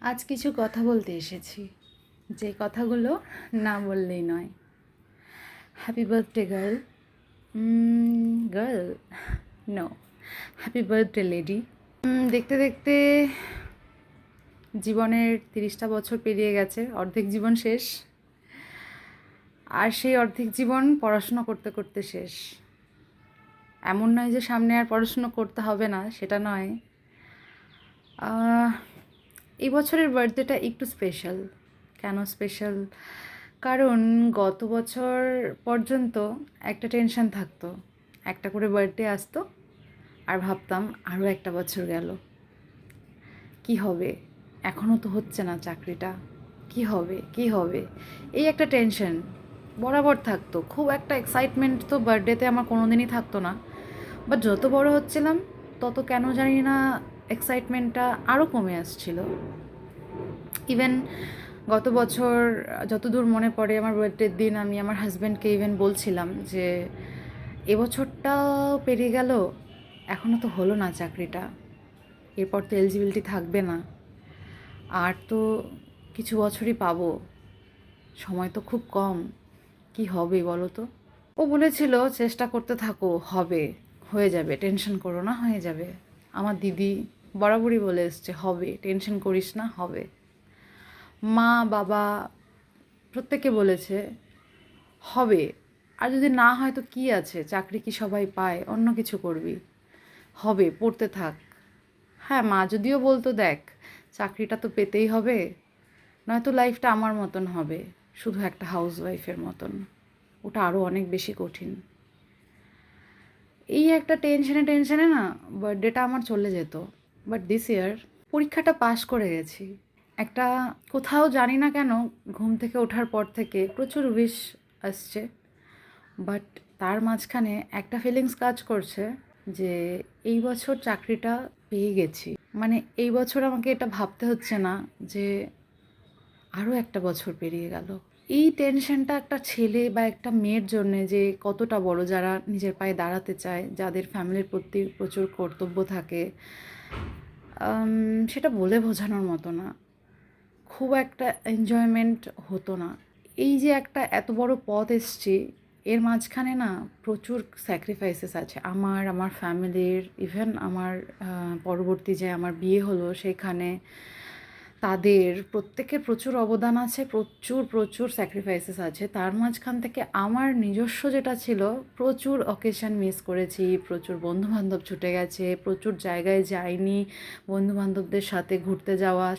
আজ কিছু কথা বলতে এসেছি, যে কথাগুলো না বললেই নয়। Happy birthday girl. Girl no, happy birthday lady. দেখতে দেখতে জীবনের 30টা বছর পেরিয়ে গেছে, অর্ধেক জীবন শেষ। আর সেই অর্ধেক জীবন পড়াশুনো করতে করতে শেষ। এমন নয় যে সামনে আর পড়াশুনো করতে হবে না, সেটা নয়। এই বছরের বার্থডেটা একটু স্পেশাল। কেন স্পেশাল? কারণ গত বছর পর্যন্ত একটা টেনশন থাকতো, একটা করে বার্থডে আসতো আর ভাবতাম আরও একটা বছর গেল, কি হবে, এখনও তো হচ্ছে না চাকরিটা, কি হবে কি হবে, এই একটা টেনশন বরাবর থাকতো। খুব একটা এক্সাইটমেন্ট তো বার্থডেতে আমার কোনো দিনই থাকতো না। বাট যত বড় হচ্ছিলাম তত কেন জানি না এক্সাইটমেন্টটা আরও কমে আসছিল। ইভেন গত বছর যতদূর মনে পড়ে, আমার বার্থডের দিন আমি আমার হাজব্যান্ডকে ইভেন বলছিলাম যে এবছরটাও পেরিয়ে গেল, এখনও তো হলো না চাকরিটা, এরপর তো এলিজিবিলিটি থাকবে না, আর তো কিছু বছরই পাবো, সময় তো খুব কম, কি হবে বলো তো। ও বলেছিল চেষ্টা করতে থাকো, হবে, হয়ে যাবে, টেনশন করো না, হয়ে যাবে। আমার দিদি বরাবরই বলে এসছে হবে, টেনশন করিস না, হবে। মা বাবা প্রত্যেকে বলেছে হবে, আর যদি না হয় তো কী আছে, চাকরি কি সবাই পায়, অন্য কিছু করবি, হবে, পড়তে থাক। হ্যাঁ, মা যদিও বলতো দেখ চাকরিটা তো পেতেই হবে, নয়তো লাইফটা আমার মতন হবে, শুধু একটা হাউসওয়াইফের মতন, ওটা আরও অনেক বেশি কঠিন। এই একটা টেনশনে টেনশনে না বার্থডেটা আমার চলে যেত। বাট দিস ইয়ার পরীক্ষাটা পাশ করে গেছি। একটা কোথাও জানি না কেন ঘুম থেকে ওঠার পর থেকে প্রচুর উইশ আসছে, বাট তার মাঝখানে একটা ফিলিংস কাজ করছে যে এই বছর চাকরিটা পেয়ে গেছি, মানে এই বছর আমাকে এটা ভাবতে হচ্ছে না যে আরও একটা বছর পেরিয়ে গেল। এই টেনশনটা একটা ছেলে বা একটা মেয়ের জন্যে যে কতটা বড়, যারা নিজের পায়ে দাঁড়াতে চায়, যাদের ফ্যামিলির প্রতি প্রচুর কর্তব্য থাকে, সেটা বলে বোঝানোর মতো না। খুব একটা এনজয়মেন্ট হতো না। এই যে একটা এত বড় পথ এসছি, এর মাঝখানে না প্রচুর স্যাক্রিফাইসেস আছে আমার, আমার ফ্যামিলির, ইভেন আমার পরবর্তী যে আমার বিয়ে হলো সেখানে তাদের প্রত্যেকের প্রচুর অবদান আছে, প্রচুর প্রচুর স্যাক্রিফাইসেস আছে। তার মাঝখান থেকে আমার নিজস্ব যেটা ছিল, প্রচুর অকেশন মিস করেছি, প্রচুর বন্ধুবান্ধব ছুটে গেছে, প্রচুর জায়গায় যাইনি, বন্ধুবান্ধবদের সাথে ঘুরতে যাওয়া